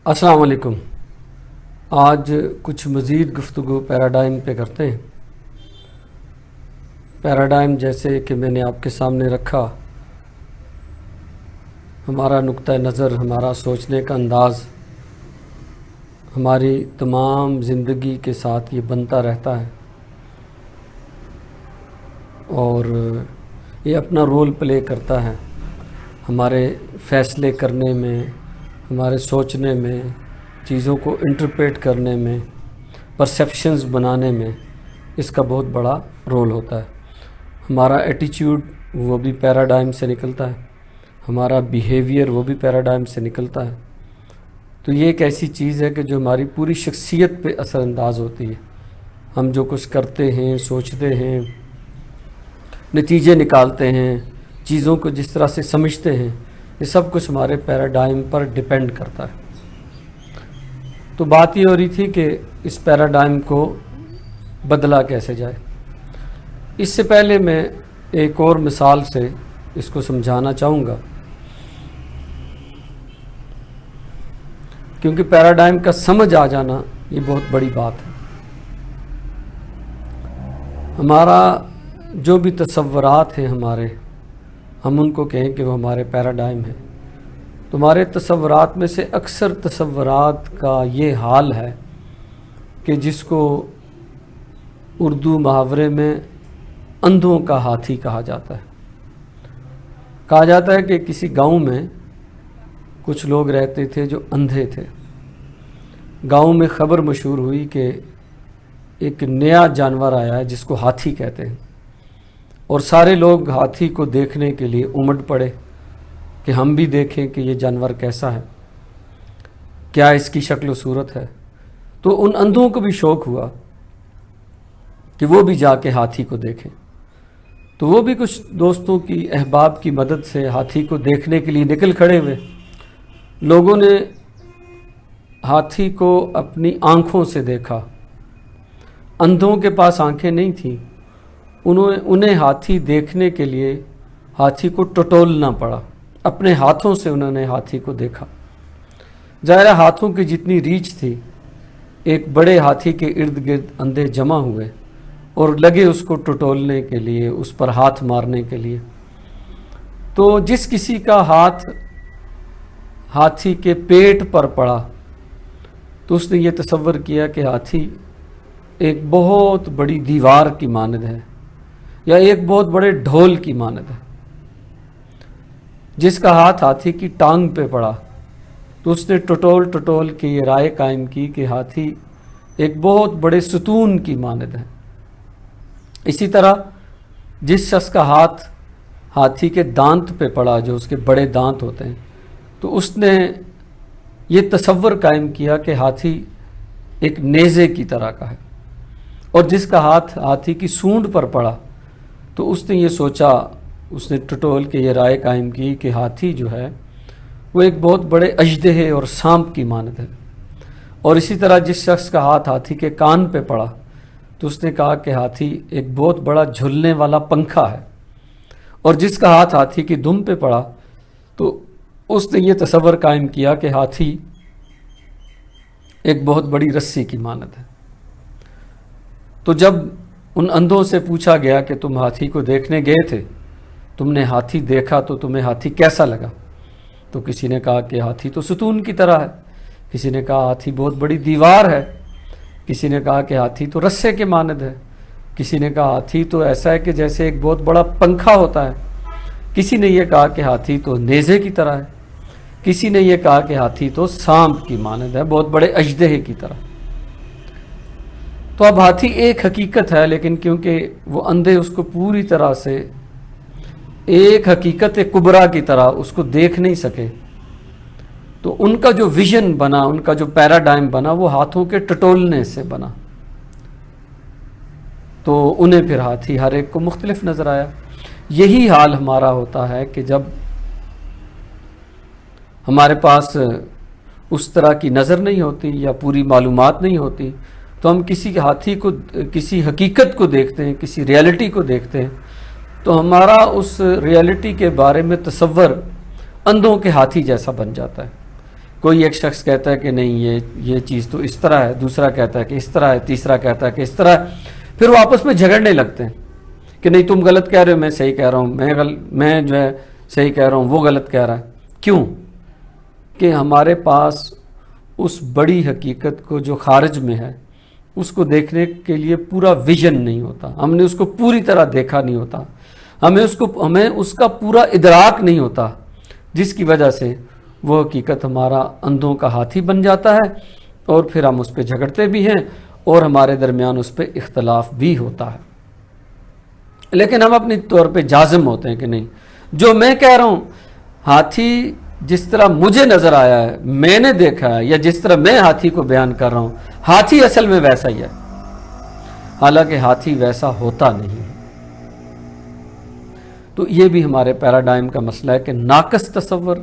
السلام علیکم۔ آج کچھ مزید گفتگو پیراڈائم پہ کرتے ہیں۔ پیراڈائم جیسے کہ میں نے آپ کے سامنے رکھا، ہمارا نقطہ نظر، ہمارا سوچنے کا انداز ہماری تمام زندگی کے ساتھ یہ بنتا رہتا ہے اور یہ اپنا رول پلے کرتا ہے ہمارے فیصلے کرنے میں، ہمارے سوچنے میں، چیزوں کو انٹرپریٹ کرنے میں، پرسیپشنز بنانے میں اس کا بہت بڑا رول ہوتا ہے۔ ہمارا ایٹیچیوڈ وہ بھی پیراڈائم سے نکلتا ہے، ہمارا بیہیویئر وہ بھی پیراڈائم سے نکلتا ہے۔ تو یہ ایک ایسی چیز ہے کہ جو ہماری پوری شخصیت پہ اثر انداز ہوتی ہے۔ ہم جو کچھ کرتے ہیں، سوچتے ہیں، نتیجے نکالتے ہیں، چیزوں کو جس طرح سے سمجھتے ہیں، یہ سب کچھ ہمارے پیراڈائم پر ڈیپینڈ کرتا ہے۔ تو بات یہ ہو رہی تھی کہ اس پیراڈائم کو بدلا کیسے جائے۔ اس سے پہلے میں ایک اور مثال سے اس کو سمجھانا چاہوں گا، کیونکہ پیراڈائم کا سمجھ آ جانا یہ بہت بڑی بات ہے۔ ہمارا جو بھی تصورات ہیں ہم ان کو کہیں کہ وہ ہمارے پیراڈائم ہیں۔ تمہارے تصورات میں سے اکثر تصورات کا یہ حال ہے کہ جس کو اردو محاورے میں اندھوں کا ہاتھی کہا جاتا ہے۔ کہا جاتا ہے کہ کسی گاؤں میں کچھ لوگ رہتے تھے جو اندھے تھے۔ گاؤں میں خبر مشہور ہوئی کہ ایک نیا جانور آیا ہے جس کو ہاتھی کہتے ہیں، اور سارے لوگ ہاتھی کو دیکھنے کے لیے امٹ پڑے کہ ہم بھی دیکھیں کہ یہ جانور کیسا ہے، کیا اس کی شکل و صورت ہے۔ تو ان اندھوں کو بھی شوق ہوا کہ وہ بھی جا کے ہاتھی کو دیکھیں۔ تو وہ بھی کچھ دوستوں کی، احباب کی مدد سے ہاتھی کو دیکھنے کے لیے نکل کھڑے ہوئے۔ لوگوں نے ہاتھی کو اپنی آنکھوں سے دیکھا۔ اندھوں کے پاس آنکھیں نہیں تھیں، انہیں ہاتھی دیکھنے کے لیے ہاتھی کو ٹٹولنا پڑا۔ اپنے ہاتھوں سے انہوں نے ہاتھی کو دیکھا۔ ظاہر ہاتھوں کی جتنی ریچ تھی، ایک بڑے ہاتھی کے ارد گرد اندھے جمع ہوئے اور لگے اس کو ٹٹولنے کے لیے، اس پر ہاتھ مارنے کے لیے۔ تو جس کسی کا ہاتھ ہاتھی کے پیٹ پر پڑا تو اس نے یہ تصور کیا کہ ہاتھی ایک بہت بڑی دیوار کی مانند ہے یا ایک بہت بڑے ڈھول کی مانند ہے۔ جس کا ہاتھ ہاتھی کی ٹانگ پہ پڑا تو اس نے ٹٹول کے یہ رائے قائم کی کہ ہاتھی ایک بہت بڑے ستون کی مانند ہے۔ اسی طرح جس شخص کا ہاتھ ہاتھی کے دانت پہ پڑا، جو اس کے بڑے دانت ہوتے ہیں، تو اس نے یہ تصور قائم کیا کہ ہاتھی ایک نیزے کی طرح کا ہے۔ اور جس کا ہاتھ ہاتھی کی سونڈ پر پڑا تو اس نے یہ سوچا، اس نے ٹٹول کے یہ رائے قائم کی کہ ہاتھی جو ہے وہ ایک بہت بڑے اژدہے اور سانپ کی مانند ہے۔ اور اسی طرح جس شخص کا ہاتھ ہاتھی کے کان پہ پڑا تو اس نے کہا کہ ہاتھی ایک بہت بڑا جھولنے والا پنکھا ہے۔ اور جس کا ہاتھ ہاتھی کی دم پہ پڑا تو اس نے یہ تصور قائم کیا کہ ہاتھی ایک بہت بڑی رسی کی مانند ہے۔ تو جب ان اندھوں سے پوچھا گیا کہ تم ہاتھی کو دیکھنے گئے تھے، تم نے ہاتھی دیکھا تو تمہیں ہاتھی کیسا لگا؟ تو کسی نے کہا کہ ہاتھی تو ستون کی طرح ہے، کسی نے کہا ہاتھی بہت بڑی دیوار ہے، کسی نے کہا کہ ہاتھی تو رسے کے مانند ہے، کسی نے کہا ہاتھی تو ایسا ہے کہ جیسے ایک بہت بڑا پنکھا ہوتا ہے، کسی نے یہ کہا کہ ہاتھی تو نیزے کی طرح ہے، کسی نے یہ کہا کہ ہاتھی تو سانپ کی مانند ہے، بہت بڑے اژدہے کی طرح۔ تو اب ہاتھی ایک حقیقت ہے، لیکن کیونکہ وہ اندھے اس کو پوری طرح سے ایک حقیقت کبریٰ کی طرح اس کو دیکھ نہیں سکے، تو ان کا جو ویژن بنا، ان کا جو پیراڈائم بنا، وہ ہاتھوں کے ٹٹولنے سے بنا۔ تو انہیں پھر ہاتھی ہر ایک کو مختلف نظر آیا۔ یہی حال ہمارا ہوتا ہے کہ جب ہمارے پاس اس طرح کی نظر نہیں ہوتی یا پوری معلومات نہیں ہوتی، تو ہم کسی ہاتھی کو، کسی حقیقت کو دیکھتے ہیں، کسی ریئلٹی کو دیکھتے ہیں، تو ہمارا اس ریئلٹی کے بارے میں تصور اندھوں کے ہاتھی جیسا بن جاتا ہے کوئی ایک شخص کہتا ہے کہ نہیں یہ چیز تو اس طرح ہے، دوسرا کہتا ہے کہ اس طرح ہے، تیسرا کہتا ہے کہ اس طرح ہے، پھر وہ آپس میں جھگڑنے لگتے ہیں کہ نہیں تم غلط کہہ رہے ہو، میں صحیح کہہ رہا ہوں، میں جو ہے صحیح کہہ رہا ہوں، وہ غلط کہہ رہا ہے۔ کیوں؟ کہ ہمارے پاس اس بڑی حقیقت کو جو خارج میں ہے اس کو دیکھنے کے لیے پورا ویژن نہیں ہوتا، ہم نے اس کو پوری طرح دیکھا نہیں ہوتا، ہمیں اس کا پورا ادراک نہیں ہوتا، جس کی وجہ سے وہ حقیقت ہمارا اندھوں کا ہاتھی بن جاتا ہے، اور پھر ہم اس پہ جھگڑتے بھی ہیں اور ہمارے درمیان اس پہ اختلاف بھی ہوتا ہے۔ لیکن ہم اپنی طور پہ جازم ہوتے ہیں کہ نہیں، جو میں کہہ رہا ہوں، ہاتھی جس طرح مجھے نظر آیا ہے، میں نے دیکھا ہے، یا جس طرح میں ہاتھی کو بیان کر رہا ہوں، ہاتھی اصل میں ویسا ہی ہے، حالانکہ ہاتھی ویسا ہوتا نہیں ہے۔ تو یہ بھی ہمارے پیراڈائم کا مسئلہ ہے کہ ناقص تصور،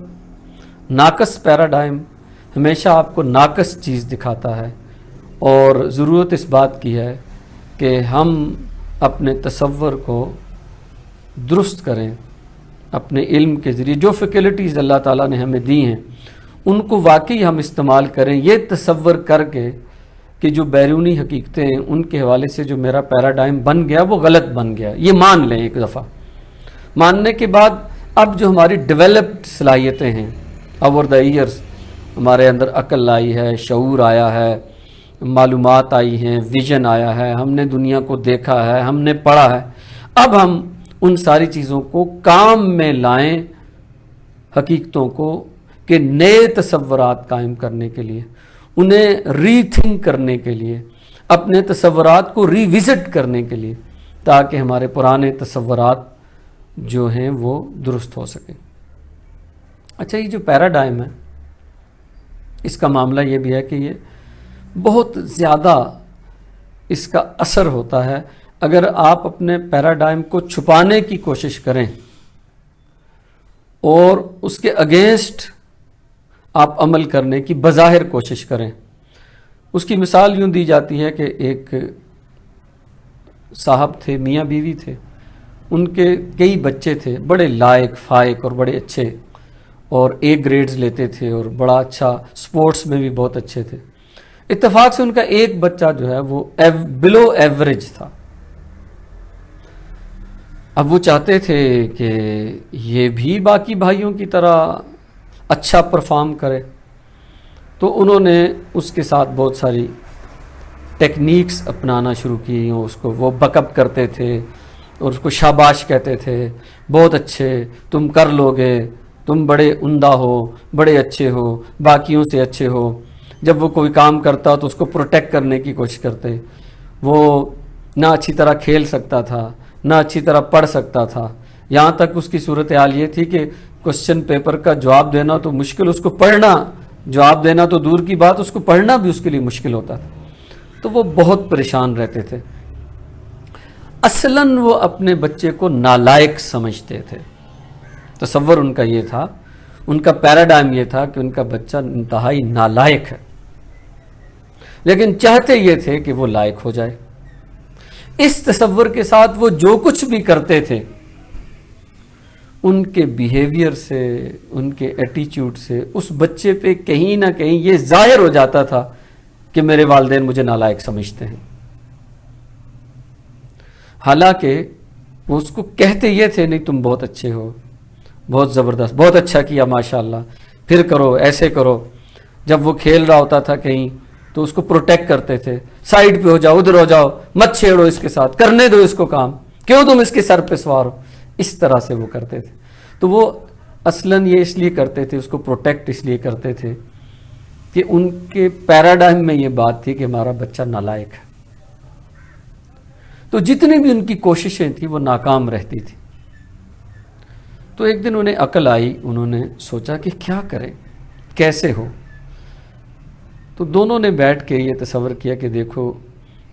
ناقص پیراڈائم ہمیشہ آپ کو ناقص چیز دکھاتا ہے، اور ضرورت اس بات کی ہے کہ ہم اپنے تصور کو درست کریں، اپنے علم کے ذریعے جو فیکلٹیز اللہ تعالیٰ نے ہمیں دی ہیں ان کو واقعی ہم استعمال کریں، یہ تصور کر کے کہ جو بیرونی حقیقتیں ہیں ان کے حوالے سے جو میرا پیراڈائم بن گیا وہ غلط بن گیا، یہ مان لیں ایک دفعہ۔ ماننے کے بعد اب جو ہماری ڈیولپڈ صلاحیتیں ہیں اوور دا ایئرس، ہمارے اندر عقل آئی ہے، شعور آیا ہے، معلومات آئی ہیں، ویژن آیا ہے، ہم نے دنیا کو دیکھا ہے، ہم نے پڑھا ہے، اب ہم ان ساری چیزوں کو کام میں لائیں، حقیقتوں کو کہ نئے تصورات قائم کرنے کے لیے، انہیں ری تھنک کرنے کے لیے، اپنے تصورات کو ری وزٹ کرنے کے لیے، تاکہ ہمارے پرانے تصورات جو ہیں وہ درست ہو سکیں۔ اچھا، یہ جو پیراڈائم ہے اس کا معاملہ یہ بھی ہے کہ یہ بہت زیادہ اس کا اثر ہوتا ہے اگر آپ اپنے پیراڈائم کو چھپانے کی کوشش کریں اور اس کے اگینسٹ آپ عمل کرنے کی بظاہر کوشش کریں۔ اس کی مثال یوں دی جاتی ہے کہ ایک صاحب تھے، میاں بیوی تھے، ان کے کئی بچے تھے، بڑے لائق فائق اور بڑے اچھے، اور اے گریڈز لیتے تھے اور بڑا اچھا سپورٹس میں بھی بہت اچھے تھے۔ اتفاق سے ان کا ایک بچہ جو ہے وہ بلو ایوریج تھا۔ اب وہ چاہتے تھے کہ یہ بھی باقی بھائیوں کی طرح اچھا پرفارم کرے، تو انہوں نے اس کے ساتھ بہت ساری ٹیکنیکس اپنانا شروع کی، اس کو وہ بک اپ کرتے تھے اور اس کو شاباش کہتے تھے، بہت اچھے، تم کر لو گے، تم بڑے عمدہ ہو، بڑے اچھے ہو، باقیوں سے اچھے ہو۔ جب وہ کوئی کام کرتا تو اس کو پروٹیکٹ کرنے کی کوشش کرتے۔ وہ نہ اچھی طرح کھیل سکتا تھا، نہ اچھی طرح پڑھ سکتا تھا، یہاں تک اس کی صورتحال یہ تھی کہ کوسچن پیپر کا جواب دینا تو مشکل، اس کو پڑھنا، جواب دینا تو دور کی بات، اس کو پڑھنا بھی اس کے لیے مشکل ہوتا تھا۔ تو وہ بہت پریشان رہتے تھے۔ اصلاً وہ اپنے بچے کو نالائق سمجھتے تھے، تصور ان کا یہ تھا، ان کا پیراڈائم یہ تھا کہ ان کا بچہ انتہائی نالائق ہے، لیکن چاہتے یہ تھے کہ وہ لائق ہو جائے۔ اس تصور کے ساتھ وہ جو کچھ بھی کرتے تھے، ان کے بیہیویئر سے، ان کے ایٹیچیوڈ سے اس بچے پہ کہیں نہ کہیں یہ ظاہر ہو جاتا تھا کہ میرے والدین مجھے نالائق سمجھتے ہیں۔ حالانکہ وہ اس کو کہتے یہ تھے، نہیں تم بہت اچھے ہو، بہت زبردست، بہت اچھا کیا ماشاءاللہ، پھر کرو، ایسے کرو۔ جب وہ کھیل رہا ہوتا تھا کہیں تو اس کو پروٹیکٹ کرتے تھے، سائیڈ پہ ہو جاؤ، ادھر ہو جاؤ، مت چھیڑو اس کے ساتھ، کرنے دو اس کو کام، کیوں تم اس کے سر پہ سوار ہو۔ اس طرح سے وہ کرتے تھے۔ تو وہ اصلاً یہ اس لیے کرتے تھے، اس کو پروٹیکٹ اس لیے کرتے تھے کہ ان کے پیراڈائم میں یہ بات تھی کہ ہمارا بچہ نالائق ہے۔ تو جتنی بھی ان کی کوششیں تھیں وہ ناکام رہتی تھی۔ تو ایک دن انہیں عقل آئی، انہوں نے سوچا کہ کیا کریں، کیسے ہو۔ تو دونوں نے بیٹھ کے یہ تصور کیا کہ دیکھو،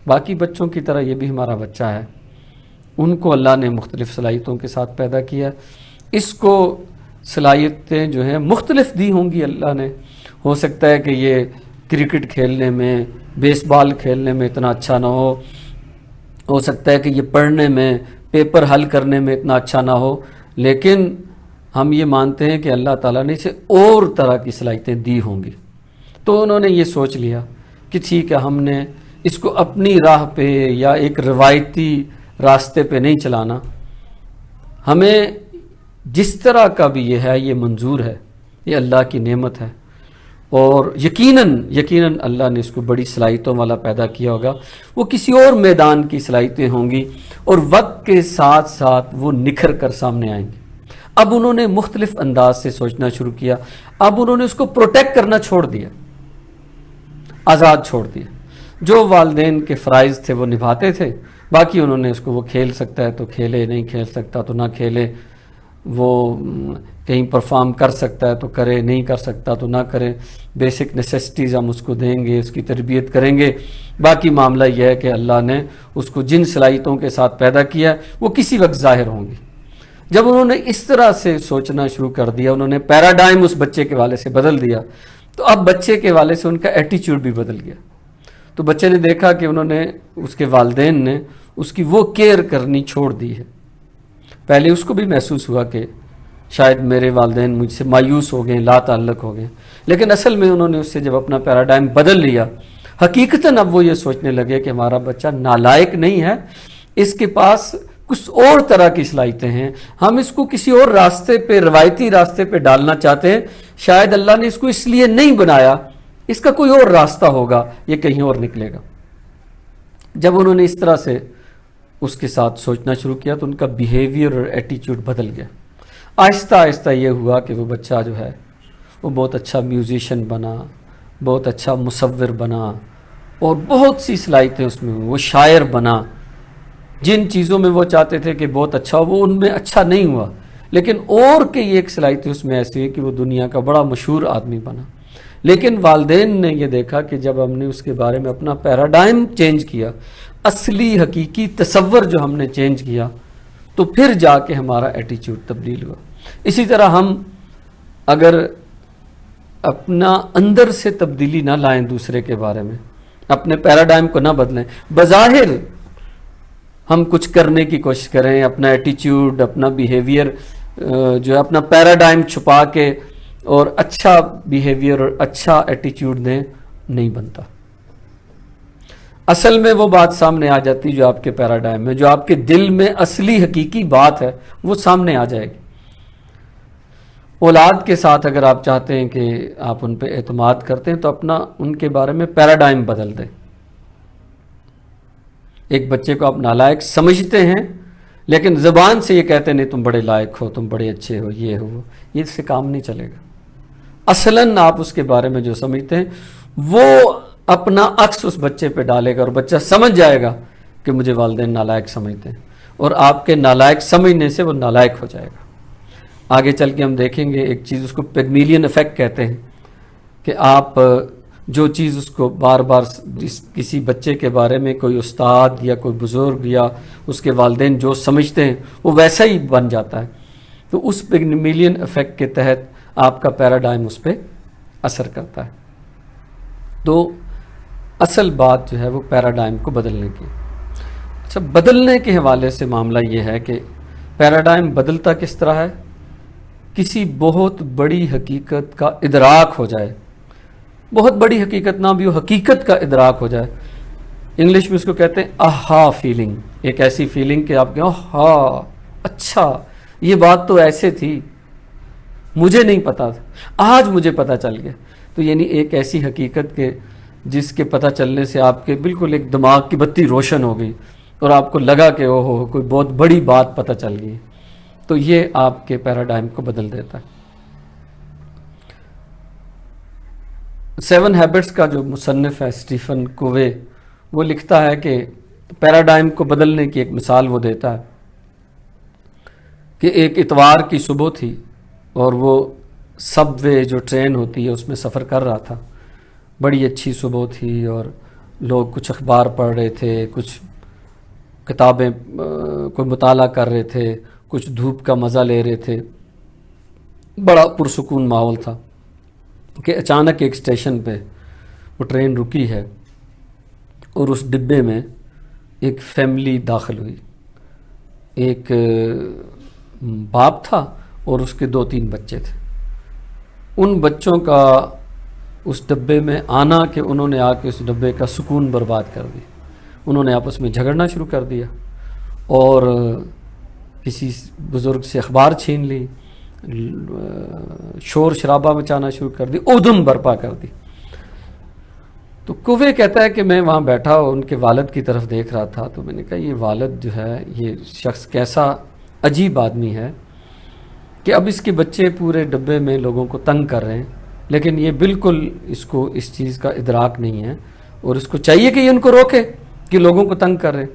باقی بچوں کی طرح یہ بھی ہمارا بچہ ہے، ان کو اللہ نے مختلف صلاحیتوں کے ساتھ پیدا کیا، اس کو صلاحیتیں جو ہیں مختلف دی ہوں گی اللہ نے۔ ہو سکتا ہے کہ یہ کرکٹ کھیلنے میں، بیس بال کھیلنے میں اتنا اچھا نہ ہو سکتا ہے کہ یہ پڑھنے میں، پیپر حل کرنے میں اتنا اچھا نہ ہو، لیکن ہم یہ مانتے ہیں کہ اللہ تعالیٰ نے اسے اور طرح کی صلاحیتیں دی ہوں گی. تو انہوں نے یہ سوچ لیا کہ ٹھیک ہے، ہم نے اس کو اپنی راہ پہ یا ایک روایتی راستے پہ نہیں چلانا، ہمیں جس طرح کا بھی یہ ہے یہ منظور ہے، یہ اللہ کی نعمت ہے، اور یقیناً اللہ نے اس کو بڑی صلاحیتوں والا پیدا کیا ہوگا. وہ کسی اور میدان کی صلاحیتیں ہوں گی اور وقت کے ساتھ ساتھ وہ نکھر کر سامنے آئیں گی. اب انہوں نے مختلف انداز سے سوچنا شروع کیا. اب انہوں نے اس کو پروٹیکٹ کرنا چھوڑ دیا، آزاد چھوڑ دیا. جو والدین کے فرائض تھے وہ نبھاتے تھے، باقی انہوں نے اس کو، وہ کھیل سکتا ہے تو کھیلے، نہیں کھیل سکتا تو نہ کھیلے، وہ کہیں پرفارم کر سکتا ہے تو کرے، نہیں کر سکتا تو نہ کرے. بیسک نیسیسٹیز ہم اس کو دیں گے، اس کی تربیت کریں گے. باقی معاملہ یہ ہے کہ اللہ نے اس کو جن صلاحیتوں کے ساتھ پیدا کیا ہے وہ کسی وقت ظاہر ہوں گی. جب انہوں نے اس طرح سے سوچنا شروع کر دیا، انہوں نے پیراڈائم اس بچے کے والے سے بدل دیا، تو اب بچے کے والے سے ان کا ایٹیچیوڈ بھی بدل گیا. تو بچے نے دیکھا کہ انہوں نے، اس کے والدین نے اس کی وہ کیئر کرنی چھوڑ دی ہے. پہلے اس کو بھی محسوس ہوا کہ شاید میرے والدین مجھ سے مایوس ہو گئے، لا تعلق ہو گئے، لیکن اصل میں انہوں نے اس سے جب اپنا پیراڈائم بدل لیا، حقیقتاً اب وہ یہ سوچنے لگے کہ ہمارا بچہ نالائق نہیں ہے، اس کے پاس کچھ اور طرح کی صلاحیتیں ہیں، ہم اس کو کسی اور راستے پہ، روایتی راستے پہ ڈالنا چاہتے ہیں. شاید اللہ نے اس کو اس لیے نہیں بنایا، اس کا کوئی اور راستہ ہوگا، یہ کہیں اور نکلے گا. جب انہوں نے اس طرح سے اس کے ساتھ سوچنا شروع کیا تو ان کا بیہیویئر اور ایٹیچیوڈ بدل گیا. آہستہ آہستہ یہ ہوا کہ وہ بچہ جو ہے وہ بہت اچھا میوزیشین بنا، بہت اچھا مصور بنا، اور بہت سی صلاحیتیں اس میں ہوئی. وہ شاعر بنا. جن چیزوں میں وہ چاہتے تھے کہ بہت اچھا ہو، وہ ان میں اچھا نہیں ہوا، لیکن اور کئی ایک صلاحیتیں اس میں ایسی ہوئی کہ وہ دنیا کا بڑا مشہور آدمی بنا. لیکن والدین نے یہ دیکھا کہ جب ہم نے اس کے بارے میں اپنا پیراڈائم چینج کیا، اصلی حقیقی تصور جو ہم نے چینج کیا، تو پھر جا کے ہمارا ایٹیچیوڈ تبدیل ہوا. اسی طرح ہم اگر اپنا اندر سے تبدیلی نہ لائیں دوسرے کے بارے میں، اپنے پیراڈائم کو نہ بدلیں، بظاہر ہم کچھ کرنے کی کوشش کریں، اپنا ایٹیچیوڈ، اپنا بیہیویئر جو ہے، اپنا پیراڈائم چھپا کے اور اچھا بیہیویئر اور اچھا ایٹیچیوڈ دیں، نہیں بنتا. اصل میں وہ بات سامنے آ جاتی جو آپ کے پیراڈائم میں، جو آپ کے دل میں اصلی حقیقی بات ہے، وہ سامنے آ جائے گی. اولاد کے ساتھ اگر آپ چاہتے ہیں کہ آپ ان پہ اعتماد کرتے ہیں تو اپنا ان کے بارے میں پیراڈائم بدل دیں. ایک بچے کو آپ نالائق سمجھتے ہیں لیکن زبان سے یہ کہتے نہیں تم بڑے لائق ہو، تم بڑے اچھے ہو، یہ ہو، یہ اس سے کام نہیں چلے گا. اصلاً آپ اس کے بارے میں جو سمجھتے ہیں وہ اپنا عکس اس بچے پہ ڈالے گا، اور بچہ سمجھ جائے گا کہ مجھے والدین نالائق سمجھتے ہیں، اور آپ کے نالائق سمجھنے سے وہ نالائق ہو جائے گا. آگے چل کے ہم دیکھیں گے ایک چیز، اس کو پیگمیلین ایفیکٹ کہتے ہیں، کہ آپ جو چیز اس کو بار بار کسی بچے کے بارے میں کوئی استاد یا کوئی بزرگ یا اس کے والدین جو سمجھتے ہیں وہ ویسا ہی بن جاتا ہے. تو اس پیگمیلین ایفیکٹ کے تحت آپ کا پیراڈائم اس پہ اثر کرتا ہے. تو اصل بات جو ہے وہ پیراڈائم کو بدلنے کی. اچھا، بدلنے کے حوالے سے معاملہ یہ ہے کہ پیراڈائم بدلتا کس طرح ہے؟ کسی بہت بڑی حقیقت کا ادراک ہو جائے، بہت بڑی حقیقت نہ بھی ہو، حقیقت کا ادراک ہو جائے. انگلش میں اس کو کہتے ہیں آہا فیلنگ. ایک ایسی فیلنگ کہ آپ کہیں آہا، اچھا یہ بات تو ایسے تھی، مجھے نہیں پتا تھا، آج مجھے پتا چل گیا. تو یعنی ایک ایسی حقیقت کے جس کے پتہ چلنے سے آپ کے بالکل ایک دماغ کی بتی روشن ہو گئی اور آپ کو لگا کہ اوہ ہو کوئی بہت بڑی بات پتہ چل گئی. تو یہ آپ کے پیراڈائم کو بدل دیتا ہے. 7 ہیبٹس کا جو مصنف ہے اسٹیفن کووے، وہ لکھتا ہے کہ پیراڈائم کو بدلنے کی ایک مثال وہ دیتا ہے کہ ایک اتوار کی صبح تھی اور وہ سب وے جو ٹرین ہوتی ہے اس میں سفر کر رہا تھا. بڑی اچھی صبح تھی اور لوگ کچھ اخبار پڑھ رہے تھے، کچھ کتابیں کوئی مطالعہ کر رہے تھے، کچھ دھوپ کا مزہ لے رہے تھے. بڑا پرسکون ماحول تھا کہ اچانک ایک اسٹیشن پہ وہ ٹرین رکی ہے اور اس ڈبے میں ایک فیملی داخل ہوئی. ایک باپ تھا اور اس کے 2-3 بچے تھے. ان بچوں کا اس ڈبے میں آنا کہ انہوں نے آ کے اس ڈبے کا سکون برباد کر دی. انہوں نے آپس میں جھگڑنا شروع کر دیا اور کسی بزرگ سے اخبار چھین لی، شور شرابہ مچانا شروع کر دی، ادھم برپا کر دی. تو کوے کہتا ہے کہ میں وہاں بیٹھا اور ان کے والد کی طرف دیکھ رہا تھا، تو میں نے کہا یہ والد جو ہے، یہ شخص کیسا عجیب آدمی ہے کہ اب اس کے بچے پورے ڈبے میں لوگوں کو تنگ کر رہے ہیں، لیکن یہ بالکل اس کو اس چیز کا ادراک نہیں ہے اور اس کو چاہیے کہ یہ ان کو روکے کہ لوگوں کو تنگ کر رہے ہیں.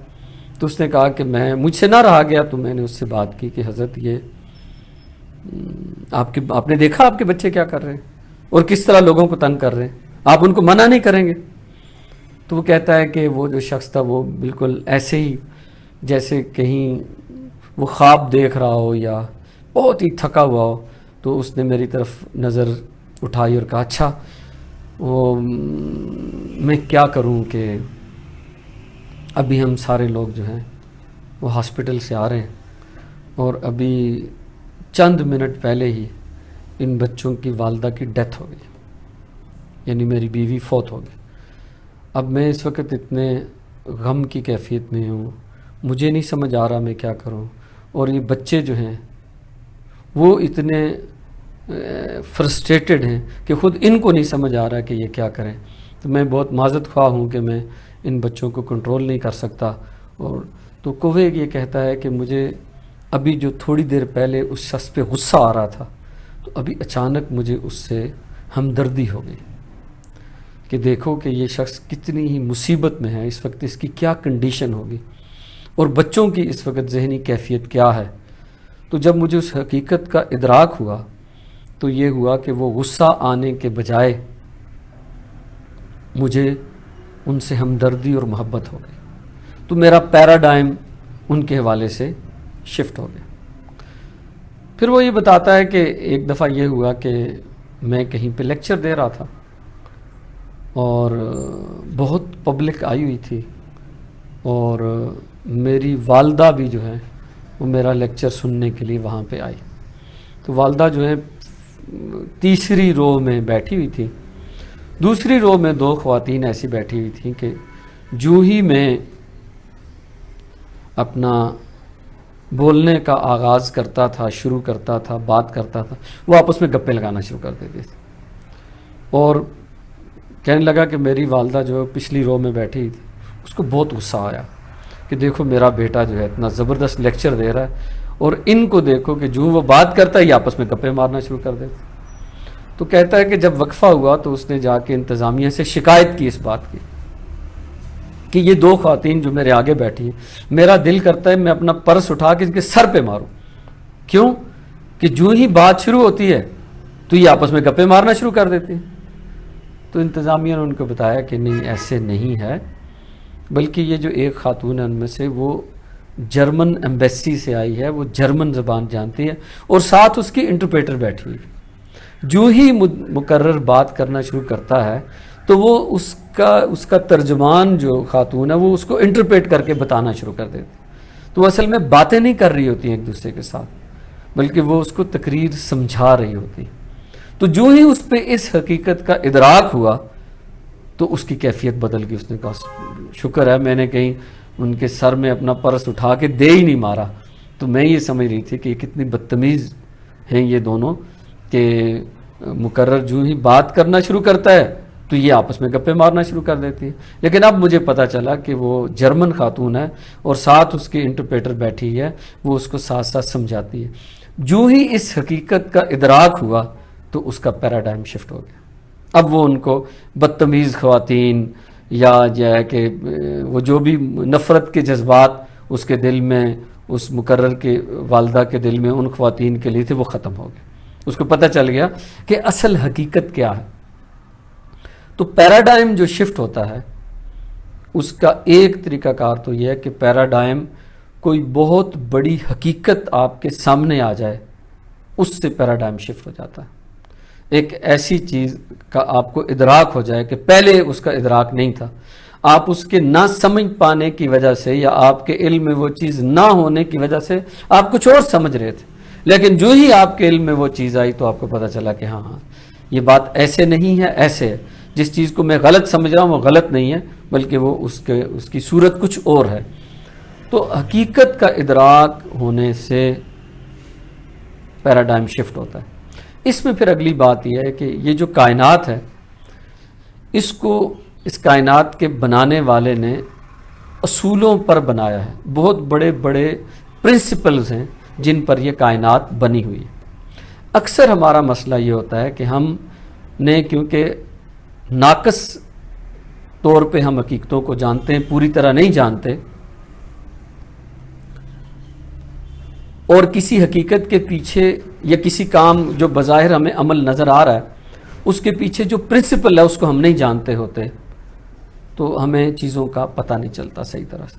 تو اس نے کہا کہ مجھ سے نہ رہا گیا، تو میں نے اس سے بات کی کہ حضرت یہ آپ نے دیکھا آپ کے بچے کیا کر رہے ہیں اور کس طرح لوگوں کو تنگ کر رہے ہیں، آپ ان کو منع نہیں کریں گے؟ تو وہ کہتا ہے کہ وہ جو شخص تھا وہ بالکل ایسے ہی جیسے کہیں وہ خواب دیکھ رہا ہو یا بہت ہی تھکا ہوا ہو. تو اس نے میری طرف نظر اٹھائی اور کہا اچھا وہ میں کیا کروں کہ ابھی ہم سارے لوگ جو ہیں وہ ہاسپٹل سے آ رہے ہیں اور ابھی چند منٹ پہلے ہی ان بچوں کی والدہ کی ڈیتھ ہو گئی، یعنی میری بیوی فوت ہو گئی. اب میں اس وقت اتنے غم کی کیفیت میں ہوں، مجھے نہیں سمجھ آ رہا میں کیا کروں، اور یہ بچے جو ہیں وہ اتنے فرسٹریٹڈ ہیں کہ خود ان کو نہیں سمجھ آ رہا کہ یہ کیا کریں. تو میں بہت معذرت خواہ ہوں کہ میں ان بچوں کو کنٹرول نہیں کر سکتا. اور تو کوے یہ کہتا ہے کہ مجھے ابھی جو تھوڑی دیر پہلے اس شخص پہ غصہ آ رہا تھا، تو ابھی اچانک مجھے اس سے ہمدردی ہو گئی کہ دیکھو کہ یہ شخص کتنی ہی مصیبت میں ہے، اس وقت اس کی کیا کنڈیشن ہوگی اور بچوں کی اس وقت ذہنی کیفیت کیا ہے. تو جب مجھے اس حقیقت کا ادراک ہوا تو یہ ہوا کہ وہ غصہ آنے کے بجائے مجھے ان سے ہمدردی اور محبت ہو گئی. تو میرا پیراڈائم ان کے حوالے سے شفٹ ہو گیا. پھر وہ یہ بتاتا ہے کہ ایک دفعہ یہ ہوا کہ میں کہیں پہ لیکچر دے رہا تھا اور بہت پبلک آئی ہوئی تھی اور میری والدہ بھی جو ہے وہ میرا لیکچر سننے کے لیے وہاں پہ آئی. تو والدہ جو ہے تیسری رو میں بیٹھی ہوئی تھی. دوسری رو میں 2 خواتین ایسی بیٹھی ہوئی تھیں کہ جو ہی میں اپنا بولنے کا آغاز کرتا تھا، شروع کرتا تھا، بات کرتا تھا، وہ آپس میں گپے لگانا شروع کر دیتے تھے. اور کہنے لگا کہ میری والدہ جو پچھلی رو میں بیٹھی تھی اس کو بہت غصہ آیا کہ دیکھو میرا بیٹا جو ہے اتنا زبردست لیکچر دے رہا ہے اور ان کو دیکھو کہ جو وہ بات کرتا ہے یہ آپس میں گپے مارنا شروع کر دیتے. تو کہتا ہے کہ جب وقفہ ہوا تو اس نے جا کے انتظامیہ سے شکایت کی اس بات کی کہ یہ 2 خواتین جو میرے آگے بیٹھی ہیں، میرا دل کرتا ہے میں اپنا پرس اٹھا کے ان کے سر پہ ماروں. کیوں کہ جو ہی بات شروع ہوتی ہے تو یہ آپس میں گپے مارنا شروع کر دیتے ہیں. تو انتظامیہ نے ان کو بتایا کہ نہیں ایسے نہیں ہے، بلکہ یہ جو ایک خاتون ہے ان میں سے وہ جرمن ایمبیسی سے آئی ہے، وہ جرمن زبان جانتی ہے اور ساتھ اس کی انٹرپریٹر بیٹھی ہوئی. جو ہی مقرر بات کرنا شروع کرتا ہے تو وہ اس کا ترجمان جو خاتون ہے وہ اس کو انٹرپریٹ کر کے بتانا شروع کر دیتی. تو وہ اصل میں باتیں نہیں کر رہی ہوتی ہیں ایک دوسرے کے ساتھ، بلکہ وہ اس کو تقریر سمجھا رہی ہوتی. تو جو ہی اس پہ اس حقیقت کا ادراک ہوا تو اس کی کیفیت بدل گئی. اس نے کہا شکر ہے میں نے کہیں ان کے سر میں اپنا پرس اٹھا کے دے ہی نہیں مارا. تو میں یہ سمجھ رہی تھی کہ یہ کتنی بدتمیز ہیں یہ دونوں کہ مقرر جو ہی بات کرنا شروع کرتا ہے تو یہ آپس میں گپے مارنا شروع کر دیتی ہے. لیکن اب مجھے پتہ چلا کہ وہ جرمن خاتون ہے اور ساتھ اس کی انٹرپریٹر بیٹھی ہے، وہ اس کو ساتھ ساتھ سمجھاتی ہے. جو ہی اس حقیقت کا ادراک ہوا تو اس کا پیراڈائم شفٹ ہو گیا. اب وہ ان کو بدتمیز خواتین یا جو ہے کہ وہ جو بھی نفرت کے جذبات اس کے دل میں، اس مقرر کے والدہ کے دل میں ان خواتین کے لیے تھے، وہ ختم ہو گئے. اس کو پتہ چل گیا کہ اصل حقیقت کیا ہے. تو پیراڈائم جو شفٹ ہوتا ہے اس کا ایک طریقہ کار تو یہ ہے کہ پیراڈائم کوئی بہت بڑی حقیقت آپ کے سامنے آ جائے، اس سے پیراڈائم شفٹ ہو جاتا ہے. ایک ایسی چیز کا آپ کو ادراک ہو جائے کہ پہلے اس کا ادراک نہیں تھا، آپ اس کے نہ سمجھ پانے کی وجہ سے یا آپ کے علم میں وہ چیز نہ ہونے کی وجہ سے آپ کچھ اور سمجھ رہے تھے، لیکن جو ہی آپ کے علم میں وہ چیز آئی تو آپ کو پتہ چلا کہ ہاں یہ بات ایسے نہیں ہے، ایسے ہے، جس چیز کو میں غلط سمجھ رہا ہوں وہ غلط نہیں ہے، بلکہ وہ اس کی صورت کچھ اور ہے۔ تو حقیقت کا ادراک ہونے سے پیراڈائم شفٹ ہوتا ہے۔ اس میں پھر اگلی بات یہ ہے کہ یہ جو کائنات ہے، اس کائنات کے بنانے والے نے اصولوں پر بنایا ہے، بہت بڑے بڑے پرنسپلز ہیں جن پر یہ کائنات بنی ہوئی ہے۔ اکثر ہمارا مسئلہ یہ ہوتا ہے کہ ہم نے کیونکہ ناقص طور پہ ہم حقیقتوں کو جانتے ہیں، پوری طرح نہیں جانتے، اور کسی حقیقت کے پیچھے یا کسی کام جو بظاہر ہمیں عمل نظر آ رہا ہے اس کے پیچھے جو پرنسپل ہے اس کو ہم نہیں جانتے ہوتے، تو ہمیں چیزوں کا پتہ نہیں چلتا صحیح طرح سے۔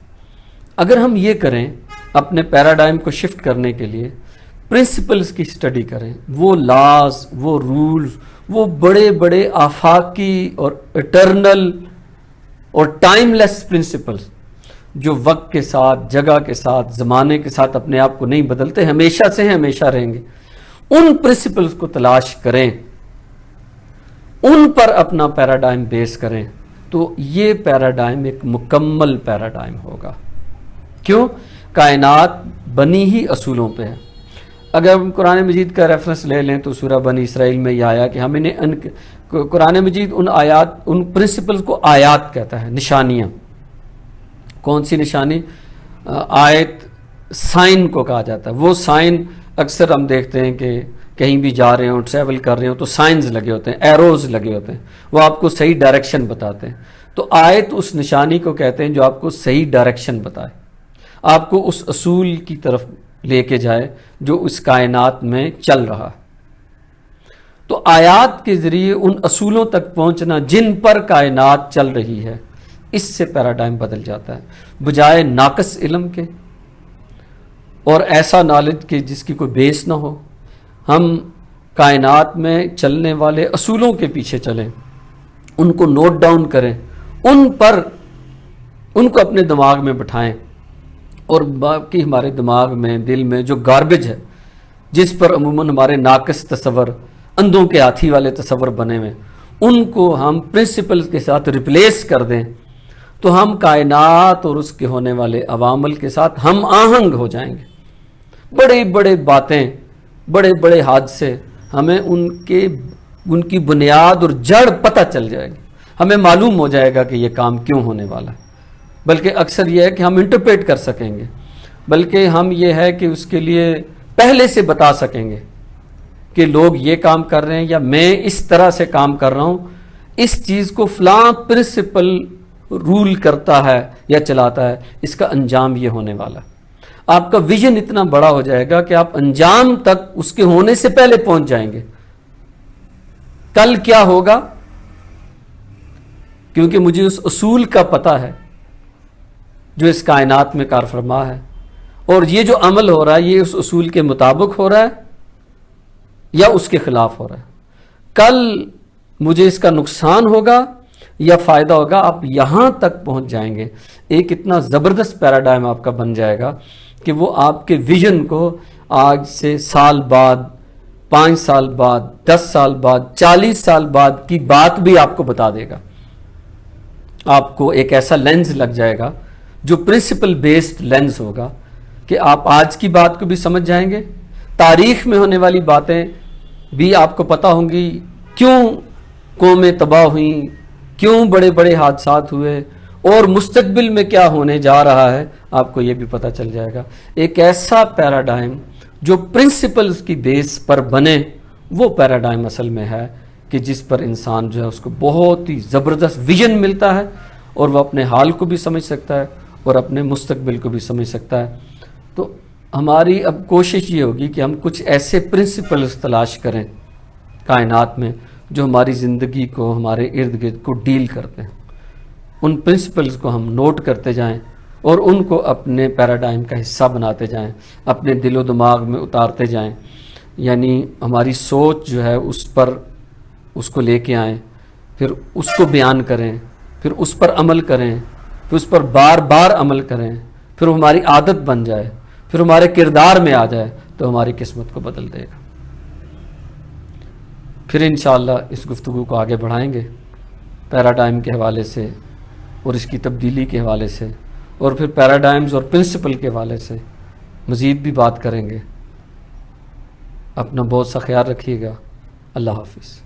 اگر ہم یہ کریں اپنے پیراڈائم کو شفٹ کرنے کے لیے، پرنسپلز کی اسٹڈی کریں، وہ لاز، وہ رولز، وہ بڑے بڑے آفاقی اور اٹرنل اور ٹائم لیس پرنسپلز جو وقت کے ساتھ، جگہ کے ساتھ، زمانے کے ساتھ اپنے آپ کو نہیں بدلتے، ہمیشہ سے ہیں، ہمیشہ رہیں گے، ان پرنسپلز کو تلاش کریں، ان پر اپنا پیراڈائم بیس کریں، تو یہ پیراڈائم ایک مکمل پیراڈائم ہوگا۔ کیوں؟ کائنات بنی ہی اصولوں پہ ہے۔ اگر ہم قرآن مجید کا ریفرنس لے لیں تو سورہ بنی اسرائیل میں یہ آیا کہ ہم انہیں قرآن مجید ان پرنسپلز کو آیات کہتا ہے، نشانیاں۔ کون سی نشانی؟ آیت سائن کو کہا جاتا ہے۔ وہ سائن اکثر ہم دیکھتے ہیں کہ کہیں بھی جا رہے ہوں، ٹریول کر رہے ہوں تو سائنز لگے ہوتے ہیں، ایروز لگے ہوتے ہیں، وہ آپ کو صحیح ڈائریکشن بتاتے ہیں۔ تو آیت اس نشانی کو کہتے ہیں جو آپ کو صحیح ڈائریکشن بتائے، آپ کو اس اصول کی طرف لے کے جائے جو اس کائنات میں چل رہا ہے۔ تو آیات کے ذریعے ان اصولوں تک پہنچنا جن پر کائنات چل رہی ہے، اس سے پیراڈائم بدل جاتا ہے، بجائے ناقص علم کے اور ایسا نالج کے جس کی کوئی بیس نہ ہو۔ ہم کائنات میں چلنے والے اصولوں کے پیچھے چلیں، ان کو نوٹ ڈاؤن کریں، ان کو اپنے دماغ میں بٹھائیں، اور باقی ہمارے دماغ میں، دل میں جو گاربیج ہے، جس پر عموماً ہمارے ناقص تصور، اندھوں کے ہاتھی والے تصور بنے ہوئے، ان کو ہم پرنسپل کے ساتھ ریپلیس کر دیں، تو ہم کائنات اور اس کے ہونے والے عوامل کے ساتھ ہم آہنگ ہو جائیں گے۔ بڑے بڑے باتیں، بڑے بڑے حادثے، ہمیں ان کی بنیاد اور جڑ پتہ چل جائے گی، ہمیں معلوم ہو جائے گا کہ یہ کام کیوں ہونے والا ہے۔ بلکہ اکثر یہ ہے کہ ہم انٹرپریٹ کر سکیں گے، بلکہ ہم یہ ہے کہ اس کے لیے پہلے سے بتا سکیں گے کہ لوگ یہ کام کر رہے ہیں یا میں اس طرح سے کام کر رہا ہوں، اس چیز کو فلاں پرنسپل رول کرتا ہے یا چلاتا ہے، اس کا انجام یہ ہونے والا ہے۔ آپ کا ویژن اتنا بڑا ہو جائے گا کہ آپ انجام تک اس کے ہونے سے پہلے پہنچ جائیں گے۔ کل کیا ہوگا؟ کیونکہ مجھے اس اصول کا پتہ ہے جو اس کائنات میں کار فرما ہے، اور یہ جو عمل ہو رہا ہے یہ اس اصول کے مطابق ہو رہا ہے یا اس کے خلاف ہو رہا ہے۔ کل مجھے اس کا نقصان ہوگا یا فائدہ ہوگا، آپ یہاں تک پہنچ جائیں گے۔ ایک اتنا زبردست پیراڈائم آپ کا بن جائے گا کہ وہ آپ کے ویژن کو آج سے سال بعد، 5 سال بعد، 10 سال بعد، 40 سال بعد کی بات بھی آپ کو بتا دے گا۔ آپ کو ایک ایسا لینز لگ جائے گا جو پرنسپل بیسڈ لینز ہوگا کہ آپ آج کی بات کو بھی سمجھ جائیں گے، تاریخ میں ہونے والی باتیں بھی آپ کو پتہ ہوں گی، کیوں قومیں تباہ ہوئیں، کیوں بڑے بڑے حادثات ہوئے، اور مستقبل میں کیا ہونے جا رہا ہے آپ کو یہ بھی پتہ چل جائے گا۔ ایک ایسا پیراڈائم جو پرنسپلز کی بیس پر بنے، وہ پیراڈائم اصل میں ہے کہ جس پر انسان جو ہے اس کو بہت ہی زبردست ویژن ملتا ہے، اور وہ اپنے حال کو بھی سمجھ سکتا ہے اور اپنے مستقبل کو بھی سمجھ سکتا ہے۔ تو ہماری اب کوشش یہ ہوگی کہ ہم کچھ ایسے پرنسپلز تلاش کریں کائنات میں جو ہماری زندگی کو، ہمارے ارد گرد کو ڈیل کرتے ہیں۔ ان پرنسپلز کو ہم نوٹ کرتے جائیں اور ان کو اپنے پیراڈائم کا حصہ بناتے جائیں، اپنے دل و دماغ میں اتارتے جائیں، یعنی ہماری سوچ جو ہے اس کو لے کے آئیں، پھر اس کو بیان کریں، پھر اس پر عمل کریں، پھر اس پر بار بار عمل کریں، پھر ہماری عادت بن جائے، پھر ہمارے کردار میں آ جائے، تو ہماری قسمت کو بدل دے گا۔ پھر انشاءاللہ اس گفتگو کو آگے بڑھائیں گے پیراڈائم کے حوالے سے اور اس کی تبدیلی کے حوالے سے، اور پھر پیراڈائمز اور پرنسپل کے حوالے سے مزید بھی بات کریں گے۔ اپنا بہت سا خیال رکھیے گا۔ اللہ حافظ۔